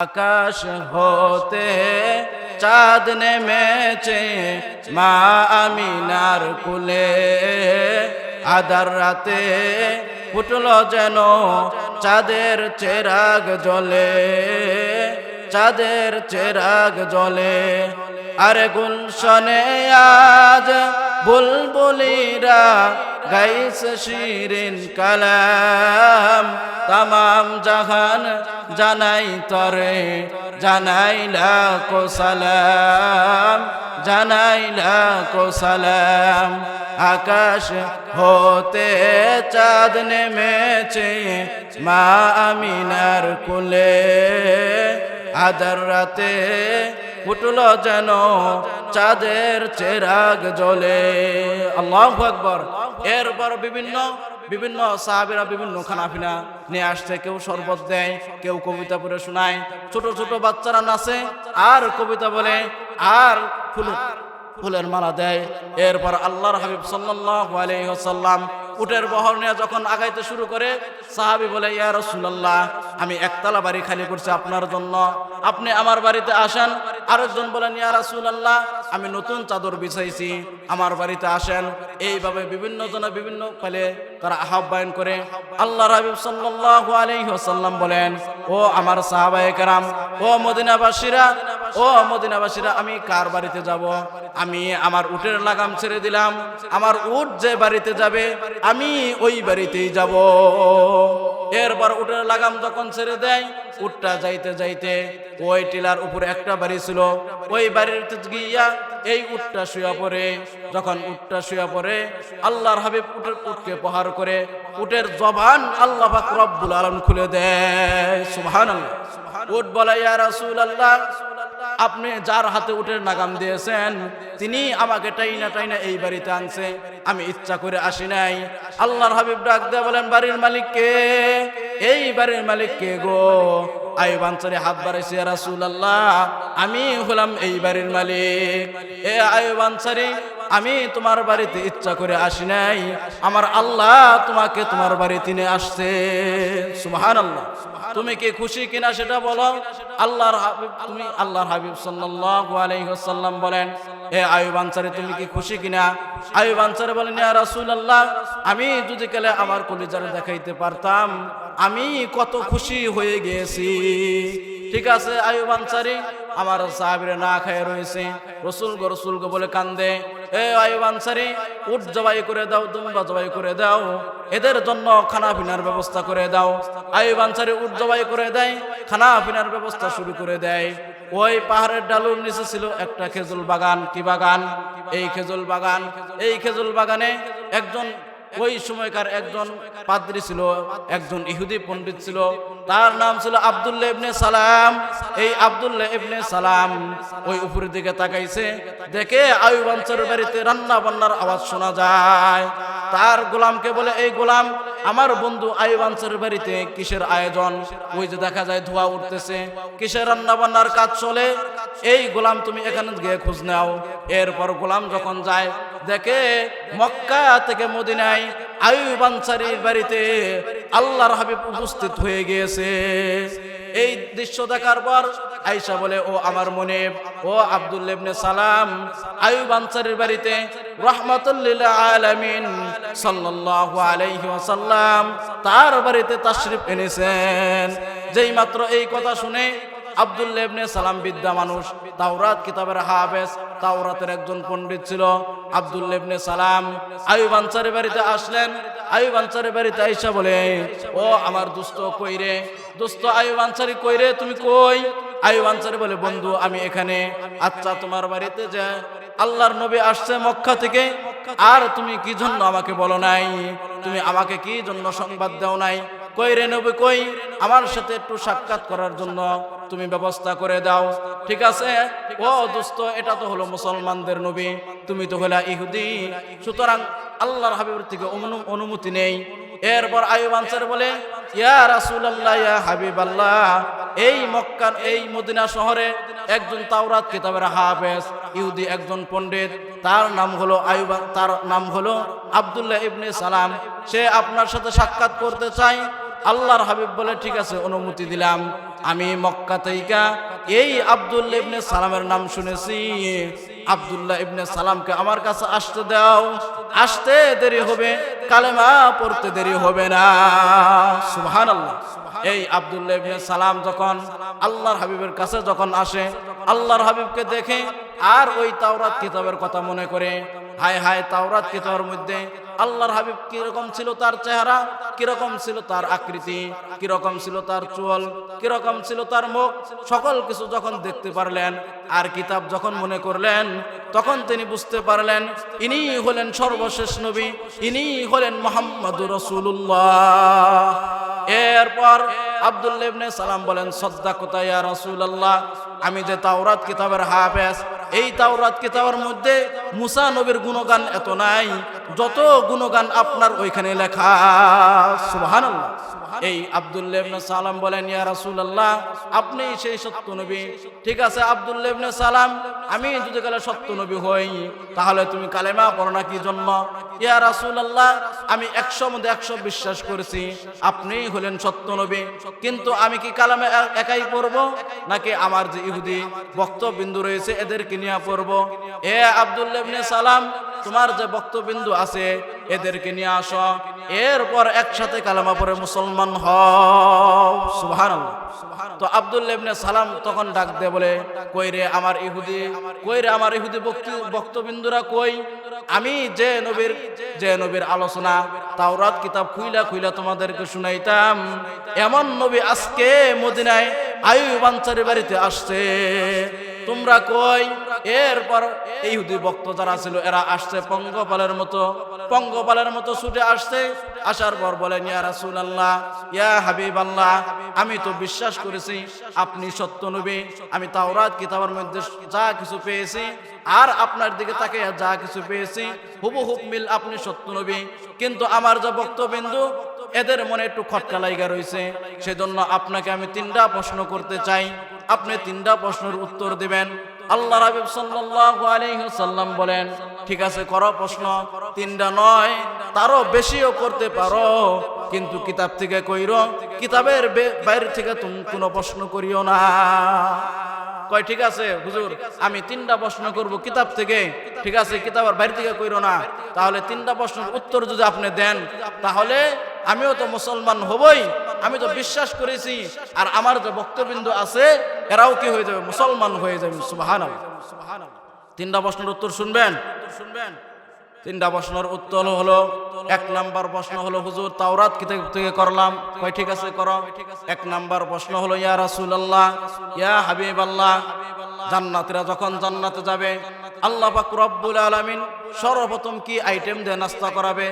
আকাশ হতে চাঁদ নেমেছে মা আমিনার কুলে, আধার রাতে ফুটল যেন চাঁদের চেরাগ জ্বলে, চাঁদের চেরাগ জ্বলে। আরে গুলশনে আজ বুলবুলিরা গাইছে শিরিন কালাম, তামাম জাহান জানাই তরে জানাই লাখো সালাম, জানাই লাখো সালাম। আকাশ হতে চাঁদ নেমেছে মা আমিনার কুলে, আধার রাতে ফুটল যেন চাঁদের চেরাগ জ্বলে। আল্লাহু আকবার। এরপর বিভিন্ন সাহাবীরা বিভিন্ন খানাপিনা নিয়ে আসছে, কেউ শরবত দেয়, কেউ কবিতা পড়ে শোনায়, ছোট ছোট বাচ্চারা নাচে আর কবিতা বলে আর ফুলের মালা দেয়। এরপর আল্লাহর হাবিব সাল্লাল্লাহু আলাইহি ওয়াসাল্লাম উটের বহর নিয়ে যখন আগাইতে শুরু করে, সাহাবী বলে, ইয়া রাসূলুল্লাহ, আমি একতলা বাড়ি খালি করছি আপনার জন্য, আপনি আমার বাড়িতে আসেন। আরেকজন বলেন, ইয়া রাসূলুল্লাহ, আমি নতুন চাদর বিছাইছি, আমার বাড়িতে আসেন। এইভাবে বিভিন্ন জনে বিভিন্ন কালে তারা আহ্বান করে। আল্লাহর হাবিব সাল্লাল্লাহু আলাইহি ওয়াসাল্লাম বলেন, ও আমার সাহাবায়ে কেরাম, ও মদিনাবাসীরা, ও মদিনাবাসীরা, আমি কার বাড়িতে যাব? আমি আমার উটের লাগাম ছেড়ে দিলাম, আমার উট যে বাড়িতে যাবে আমি ওই বাড়িতেই যাব। এরপর উটের লাগাম যখন ছেড়ে দেয়, উটটা যাইতে যাইতে ওই টিলার উপরে একটা বাড়ি ছিল, ওই বাড়িতে গিয়া এই উটটা শুয়ে পড়ে। যখন উটটা শুয়ে পড়ে, আল্লাহর হাবিব উটকে প্রহার করে উটের জবান আল্লাহ পাক রব্বুল আলামিন খুলে দেয়। সুবহানাল্লাহ। উট বলে, ইয়া রাসূলুল্লাহ, আপনি যার হাতে উটের লাগাম দিয়েছেন তিনি আমাকে টাইনা টাইনা এই বাড়িতে আনছে, আমি ইচ্ছা করে আসি নাই। আল্লাহর হাবিব ডাক দিয়ে বলেন, বাড়ির মালিক কে? এই বাড়ির মালিক কে গো? আইয়ুব আনসারী হাত বাড়াইছে, ইয়া রাসূলুল্লাহ, আমি হলাম এই বাড়ির মালিক। এ আইয়ুব আনসারী, আমি তোমার বাড়িতে ইচ্ছা করে আসি নাই, আমার আল্লাহ তোমাকে তোমার বাড়িতে নিয়ে আসছে। সুবহানাল্লাহ। তুমি কি খুশি কিনা সেটা বলো। আল্লাহর হাবিব, তুমি আল্লাহর হাবিব সাল্লাল্লাহু আলাইহি ওয়াসাল্লাম বলেন, এ আইয়ুব আনসারী, তুমি কি খুশি কিনা? আইয়ুব আনসারী বলেন, ইয়া রাসূলুল্লাহ, আমি যদি কালে আমার কলিজারে দেখাইতে পারতাম আমি কত খুশি হয়ে গেছি। ঠিক আছে আইয়ুব আনসারী, আমার সাহাবীরা না খায় রয়েছে, রসুল গো বলে কান্দে। এ আইয়ুব আনসারী, উট জবাই করে দাও, দুম্বা জবাই করে দাও, এদের জন্য খানা পিনার ব্যবস্থা করে দাও। আইয়ুব আনসারী উট জবাই করে দেয়, খানা পিনার ব্যবস্থা শুরু করে দেয়। ওই পাহাড়ের ডালুর নিচে ছিল একটা খেজুর বাগান। কি বাগান? এই খেজুর বাগান। এই খেজুর বাগানে একজন ওই সময়কার একজন পাদ্রী ছিল, একজন ইহুদি পণ্ডিত ছিল, তার নাম ছিল আব্দুল্লাহ ইবনে সালাম। এই আব্দুল্লাহ ইবনে সালাম ওই উপরের দিকে তাকাইছে, দেখে আইয়ুব আনসারীর বাড়িতে রান্না বান্নার আওয়াজ শোনা যায়। তার গোলামকে বলে, এই গোলাম, আমার বন্ধু আইয়ুব আনসারীর বাড়িতে কিসের আয়োজন? ওই যে দেখা যায় ধোঁয়া উঠতেছে, কিসের রান্না বান্নার কাজ চলে? এই গোলাম, তুমি এখানে গিয়ে খোঁজ নাও। এরপর গোলাম যখন যায়, দেখে মক্কা থেকে মদিনায় আইয়ুব আনসারীর বাড়িতে আল্লাহর হাবিব উপস্থিত হয়ে গিয়েছে। এই দৃশ্য দেখার পর আয়েশা বলে, ও আমার মনিব, ও আব্দুল্লাহ ইবনে সালাম, আইয়ুব আনসারীর বাড়িতে রাহমাতুল লিল আলামিন সাল্লাল্লাহু আলাইহি ওয়াসাল্লাম তার বাড়িতে তাশরিফ এনেছেন। যেই মাত্র এই কথা শুনে আব্দুল্লাহ ইবনে সালাম বিদ্যা মানুষ, তাওরাত কিতাবের হাফেজ, তাওরাতের একজন পণ্ডিত ছিল। আব্দুল্লাহ ইবনে সালাম আইয়ুব আনসারীর বাড়িতে আসলেন। আইয়ুব আনসারীর বাড়িতে আয়েশা বলে, ও আমার দোস্ত কই রে? দোস্ত আইয়ুব আনসারী কই রে? তুমি কই? আইয়ুব আনসারী বলে, বন্ধু আমি এখানে। আচ্ছা, তোমার বাড়িতে যে আল্লাহর নবী আসছে মক্কা থেকে, আর তুমি কি জন্য আমাকে বলো নাই? তুমি আমাকে কি জন্য সংবাদ দাও নাই? কই রে নবী কই? আমার সাথে একটু সাক্ষাৎ করার জন্য তুমি ব্যবস্থা করে দাও। ঠিক আছে, ও দোস্ত, এটা তো হলো মুসলমানদের নবী, তুমি তো হলা ইহুদি, সুতরাং আল্লাহর হাবিবের থেকে অনুমতি নেই। এরপর আইয়ুব আনসারী বলে, ইয়া রাসূলুল্লাহ, ইয়া হাবিবাল্লাহ, এই মক্কার এই মদিনা শহরে একজন তাওরাত কিতাবের হাফেজ ইহুদি একজন পণ্ডিত, তার নাম হলো আব্দুল্লাহ ইবনে সালাম, সে আপনার সাথে সাক্ষাৎ করতে চায়। আল্লাহর হাবিব বলে ঠিক আছে অনুমতি দিলাম। আমি মক্কা থেকে এই আব্দুল্লাহ ইবনে সালামের নাম শুনেছি, আব্দুল্লাহ ইবনে সালামকে আমার কাছে আসতে দাও, আসতে দেরি হবে, কালেমা পড়তে দেরি হবে না। সুবহানাল্লাহ। এই আব্দুল্লাহ ইবনে সালাম যখন আল্লাহর হাবিবের কাছে যখন আসে, আল্লাহর হাবিবকে দেখে আর ওই তাওরাত কিতাবের কথা মনে করে, হায় হায় তাওরাত কিতাবের মধ্যে আল্লাহর হাবিব কিরকম ছিল তার চেহারা, কিরকম ছিল তার আকৃতি, কিরকম ছিল তার চুল, কিরকম ছিল তার মুখ, সকল কিছু যখন দেখতে পারলেন আর কিতাব যখন মনে করলেন, তখন তিনি বুঝতে পারলেন ইনি হলেন সর্বশেষ নবী, ইনি হলেন মুহাম্মদুর রাসূলুল্লাহ। এরপর আব্দুল্লাহ ইবনে সালাম বলেন, সাদ্দাকতা ইয়া রাসূলুল্লাহ, আমি যে তাওরাত কিতাবের হাফেজ, এই তাওরাত কিতাবের মধ্যে মুসা নবীর গুণগান এত নাই যত গুণগান আপনার ওইখানে লেখা। সুবহানাল্লাহ। এই আব্দুল্লাহ ইবনে সালাম বলেন, ইয়া রাসূলুল্লাহ, আপনি সেই সত্য নবী। ঠিক আছে আব্দুল্লাহ ইবনে সালাম, আমি যদি কালে সত্য নবী হই তাহলে তুমি কালেমা পড়ো না কি জন্য? ইয়া রাসূলুল্লাহ, আমি 100 মধ্যে 100 বিশ্বাস করেছি আপনি হলেন সত্য নবী, কিন্তু আমি কি কালেমা একাই পড়ব নাকি আমার যে ইহুদি বক্তবিন্দু রয়েছে এদেরকে নিয়ে পড়ব? এ আব্দুল্লাহ ইবনে সালাম, তোমার যে বক্তবিন্দু আছে এদেরকে নিয়ে আসো, এরপর একসাথে কালেমা পড়ে মুসলমান হও। সুবহানাল্লাহ। তো আব্দুল্লাহ ইবনে সালাম তখন ডাক দিয়ে বলে, কই রে আমার ইহুদি, কই রে আমার ইহুদি বক্তবিন্দুরা কই? আমি যে নবীর আলোচনা তাওরাত কিতাব খুইলা খুইলা তোমাদেরকে শুনাইতাম, এমন নবী আজকে মদিনায় আইয়ুব আনসারীর বাড়িতে আসছে, তোমরা কই? এরপর ইহুদি ভক্ত যারা ছিল এরা আসছে পঙ্গপালের মতো ছুটে আসছে। আসার পর বলেন, ইয়া রাসূলুল্লাহ, ইয়া হাবিবাল্লাহ, আমি তো বিশ্বাস করেছি আপনি সত্য নবী, আমি তাওরাত কিতাবের মধ্যে যা কিছু পেয়েছি আর আপনার দিকে তাকে যা কিছু পেয়েছি হুবহুব মিল, আপনি সত্য নবী, কিন্তু আমার যে বক্তবিন্দু এদের মনে একটু খটকা লাইগা রয়েছে, সেজন্য আপনাকে আমি 3টা প্রশ্ন করতে চাই, আপনি 3টা প্রশ্নের উত্তর দিবেন। আল্লাহর হাবিব সাল্লাল্লাহু আলাইহি ওয়াসাল্লাম বলেন, ঠিক আছে করো প্রশ্ন, 3টা নয় তারও বেশিও করতে পারো, কিন্তু কিতাব থেকে কইরো, কিতাবের বাইরে থেকে তুমি কোনো প্রশ্ন করিও না। কয় ঠিক আছে হুজুর, আমি 3টা প্রশ্ন করব কিতাব থেকে, ঠিক আছে কিতাবের বাইরে থেকে কইরো না। তাহলে 3টা প্রশ্নের উত্তর যদি আপনি দেন তাহলে আমিও তো মুসলমান হবই, আমি তো বিশ্বাস করেছি, আর আমার যে বক্তবিন্দু আছে এরাও কি হয়ে যাবে, মুসলমান হয়ে যাবে। সুবহানাল্লাহ। 3টা প্রশ্নের উত্তর শুনবেন। 3টা প্রশ্নের উত্তর হলো, 1 নাম্বার প্রশ্ন হলো, হুজুর তাওরাত কিতাব থেকে করলাম, কয় ঠিক আছে করো। 1 নাম্বার প্রশ্ন হলো, ইয়া রাসূলুল্লাহ, ইয়া হাবিবাল্লাহ, জান্নাতীরা যখন জান্নাতে যাবে আল্লাহ পাক রব্বুল আলামিন সর্বপ্রথম কি আইটেম দিয়ে নাস্তা করাবে?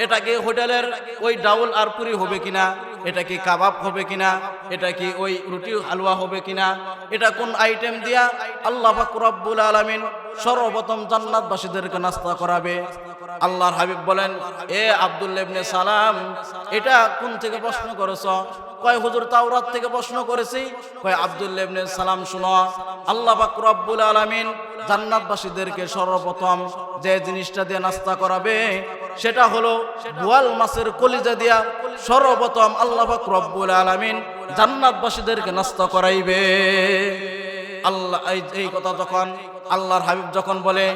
এটা কি হোটেলের ওই ডাউল আর পুরি হবে কিনা, এটা কি কাবাব হবে কিনা, এটা কি ওই রুটি হালুয়া হবে কিনা, এটা কোন আইটেম দিয়া আল্লাহ পাক রব্বুল আলামিন সর্বপ্রথম জান্নাতবাসীদেরকে নাস্তা করাবে? আল্লাহর হাবিব বলেন, এ আব্দুল্লাহ ইবনে সালাম, এটা কোন থেকে প্রশ্ন করেছো? কয় হুজুর তাওরাত থেকে প্রশ্ন করেছি। কয় আব্দুল্লাহ ইবনে সালাম শুনো, আল্লাহ পাক রব্বুল আলামিন জান্নাতবাসীদেরকে সর্বপ্রথম যে জিনিসটা দিয়ে নাস্তা করাবে সেটা হলো বোয়াল মাছের কলিজা দিয়া সর্বপ্রথম আল্লাহ পাক রব্বুল আলামিন জান্নাতবাসীদেরকে নাস্তা করাইবে। আল্লাহ এই কথা যখন আল্লাহর হাবিব যখন বলে,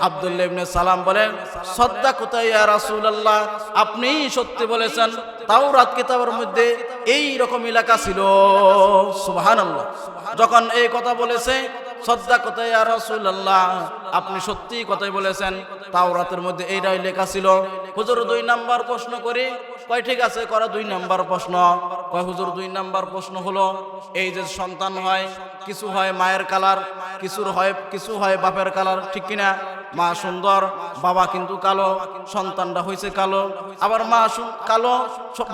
আব্দুল্লাহ ইবনে সালাম বলেন, সাদ্দাকতা ইয়া রাসূলুল্লাহ, আপনি সত্যি বলেছেন, তাওরাত কিতাবের মধ্যে এই রকম এলাকা ছিল। সুবহানাল্লাহ। যখন এই কথা বলেছে, সাদ্দাকতা ইয়া রাসূলুল্লাহ, আপনি সত্যি কথাই বলেছেন, তাওরাতের মধ্যে এইটাই লেখা ছিল। হুজুর 2 নাম্বার প্রশ্ন করি। কয় ঠিক আছে করা 2 নাম্বার প্রশ্ন। কয় হুজুর 2 নাম্বার প্রশ্ন হলো, এই যে সন্তান হয়, কিছু হয় মায়ের কালার, কিছু হয় বাপের কালার, ঠিক কিনা? মা সুন্দর, বাবা কিন্তু কালো, সন্তানটা হয়েছে কালো, আবার মা কালো,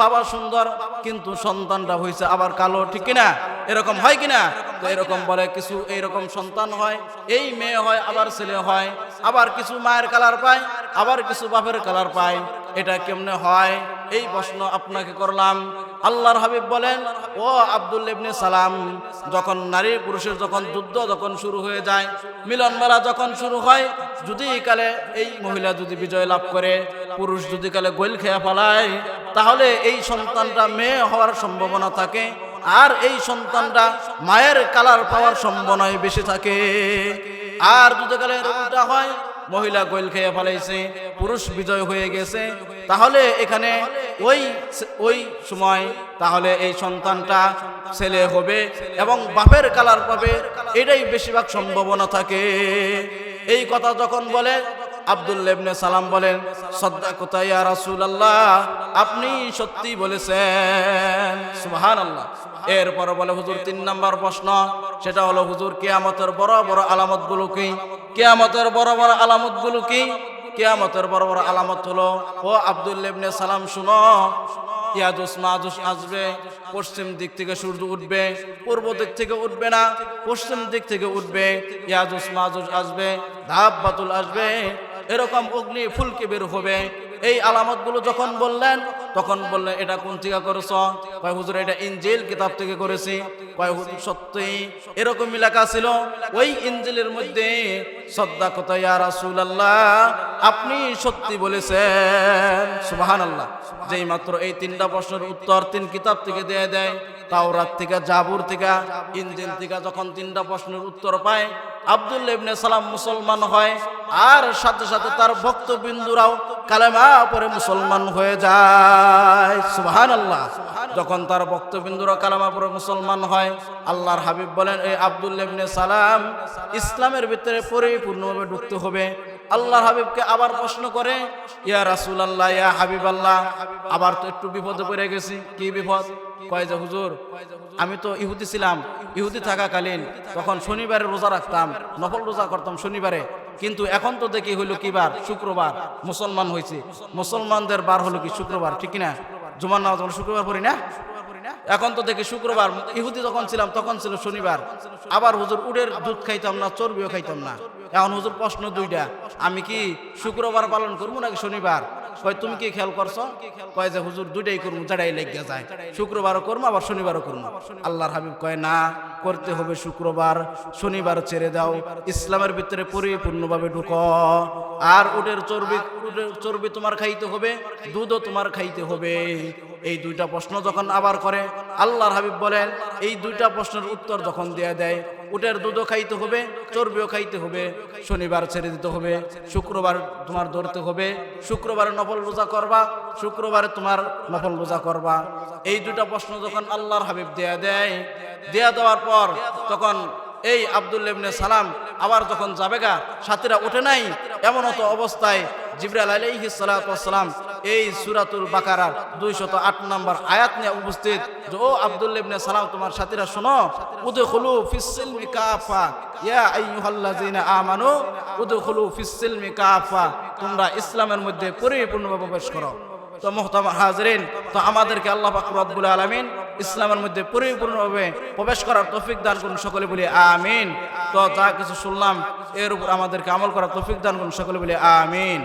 বাবা সুন্দর, কিন্তু সন্তানটা হয়েছে আবার কালো, ঠিক কিনা? এরকম হয় কিনা? তো এরকম বলে কিছু এইরকম সন্তান হয়, এই মেয়ে হয় আবার ছেলে হয়, আবার কিছু মায়ের কালার পায়, আবার কিছু বাপের কালার পায়, এটা কেমনে হয়? এই প্রশ্ন আপনাকে করলাম। আল্লাহর হাবিব বলেন, ও আব্দুল্লাহ ইবনে সালাম, যখন নারী পুরুষের যখন যুদ্ধ যখন শুরু হয়ে যায়, মিলন মেলা যখন শুরু হয়, যদি কালে এই মহিলা যদি বিজয় লাভ করে, পুরুষ যদি কালে গোল খেয়ে ফেলায়, তাহলে এই সন্তানটা মেয়ে হওয়ার সম্ভাবনা থাকে, আর এই সন্তানটা মায়ের কালার পাওয়ার সম্ভাবনাই বেশি থাকে। আর যদি কালের উল্টা হয়, মহিলা গোল খেয়ে ফেলাইছে, পুরুষ বিজয় হয়ে গেছে, তাহলে এখানে ওই সময় তাহলে এই সন্তানটা ছেলে হবে এবং বাপের কালার পাবে, এটাই বেশিরভাগ সম্ভাবনা থাকে। এই কথা যখন বলে আব্দুল্লাহ ইবনে সালাম বলেন, সাদাকাতা ইয়া রাসূলুল্লাহ, আপনি সত্যি বলেছেন, সুবহানাল্লাহ। এরপর বলে হুজুর 3 নম্বর প্রশ্ন, সেটা হলো হুজুর কিয়ামতের বড় বড় আলামতগুলো কি? কিয়ামতের বড় বড় আলামতগুলো কি? কিয়ামতের বড় বড় আলামত হলো, ও আব্দুল্লাহ ইবনে সালাম শুনো, ইয়াজুজ মাজুজ আসবে, পশ্চিম দিক থেকে সূর্য উঠবে, পূর্ব দিক থেকে উঠবে না, পশ্চিম দিক থেকে উঠবে। ইয়াজুজ মাজুজ আসবে, দাব্বাতুল আসবে, এরকম অগ্নি ফুলকে বের হবে। এই আলামতগুলো যখন বললেন, তখন বললেন এটা কোন থেকে করেছ? কয় হুজুর এটা ইনজিল কিতাব থেকে করেছি। কয় হুজুর সত্যি এরকমই লেখা ছিল ওই ইনজিলের মধ্যে, সাদাকাতা ইয়া রাসূলুল্লাহ, আপনি সত্যি বলেছেন, সুবহানাল্লাহ। যেই মাত্র এই 3টা প্রশ্নের উত্তর 3 কিতাব থেকে দিয়ে দেয়, তাওরাত থেকে, জাবুর থেকে, ইনজিল থেকে, যখন 3টা প্রশ্নের উত্তর পায়, আব্দুল্লাহ ইবনে সালাম মুসলমান হয়, আর সাথে সাথে তার ভক্তবিন্দুরাও কালেমা পড়ে মুসলমান হয়ে যায়, সুবহানাল্লাহ। যখন তার ভক্তবিন্দুরা কালেমা পড়ে মুসলমান হয়, আল্লাহর হাবিব বলেন, এই আব্দুল্লাহ ইবনে সালাম ইসলামের ভিতরে পরিপূর্ণভাবে ঢুকতে হবে। আল্লাহর হাবিবকে আবার প্রশ্ন করে, ইয়া রাসূলুল্লাহ, ইয়া হাবিবাল্লাহ, আবার তো একটু বিপদে পড়ে গেছি। কি বিপদ? কয় যে হুজুর, আমি তো ইহুদি ছিলাম, ইহুদি থাকাকালীন তখন শনিবারে রোজা রাখতাম, নফল রোজা করতাম শনিবারে, কিন্তু এখন তো দেখি হইলো কি বার? শুক্রবার। মুসলমান হয়েছে, মুসলমানদের বার হলো কি শুক্রবার, ঠিক না? জুমার নামাজ আমরা শুক্রবার পড়ি না? এখন তো দেখি শুক্রবার। ইহুদি যখন ছিলাম তখন ছিল শনিবার। আবার হুজুর উটের দুধ খাইতাম না, চর্বিও খাইতাম না। এখন হুজুর প্রশ্ন 2টা, আমি কি শুক্রবার পালন করবো নাকি শনিবার? কয় তুমি কি খেয়াল করছো? কয় যে হুজুর 2টাই করবো, যেটাই লেগে যায়, শুক্রবারও করবো আবার শনিবারও করবো। আল্লাহর হাবিব কয় না, করতে হবে শুক্রবার, শনিবার ছেড়ে দাও, ইসলামের ভিতরে পরিপূর্ণভাবে ঢুকো। আর উটের চর্বি তোমার খাইতে হবে, দুধও তোমার খাইতে হবে। এই 2টা প্রশ্ন যখন আবার করে, আল্লাহর হাবিব বলেন, এই 2টা প্রশ্নের উত্তর যখন দেয়া দেয়, উটের দুধও খাইতে হবে, চর্বিও খাইতে হবে, শনিবার ছেড়ে দিতে হবে, শুক্রবার তোমার ধরতে হবে, শুক্রবারে নফল রোজা করবা, শুক্রবারে তোমার নফল রোজা করবা। এই 2টা প্রশ্ন যখন আল্লাহর হাবিব দেয়া দেওয়ার পর, তখন এই আব্দুল্লাহ ইবনে সালাম আবার যখন যাবেগা, সাথীরা ওঠে নাই, এমন তো অবস্থায় জিবরাইল আলাইহিস সালাতু ওয়াস সালাম এই সূরাতুল বাকারার 208 নম্বর আয়াত নিয়ে উপস্থিত, যে ও আব্দুল্লাহ ইবনে সালাম, তোমার সাথীরা শোনো, উদখুলু ফিস সিলমি কাফা ইয়া আইয়ুহাল্লাযিনা আমানু উদখুলু ফিস সিলমি কাফা, তোমরা ইসলামের মধ্যে পরিপূর্ণভাবে প্রবেশ করো। তো মুহতারাম হাজিরিন, তো আমাদেরকে আল্লাহ পাক রব্বুল আলামিন ইসলামের মধ্যে পরিপূর্ণভাবে প্রবেশ করার তৌফিক দান করুন, সকলে বলি আমিন। তো যা কিছু শুনলাম এর উপর আমাদেরকে আমল করার তৌফিক দান করুন, সকলে বলি আমিন।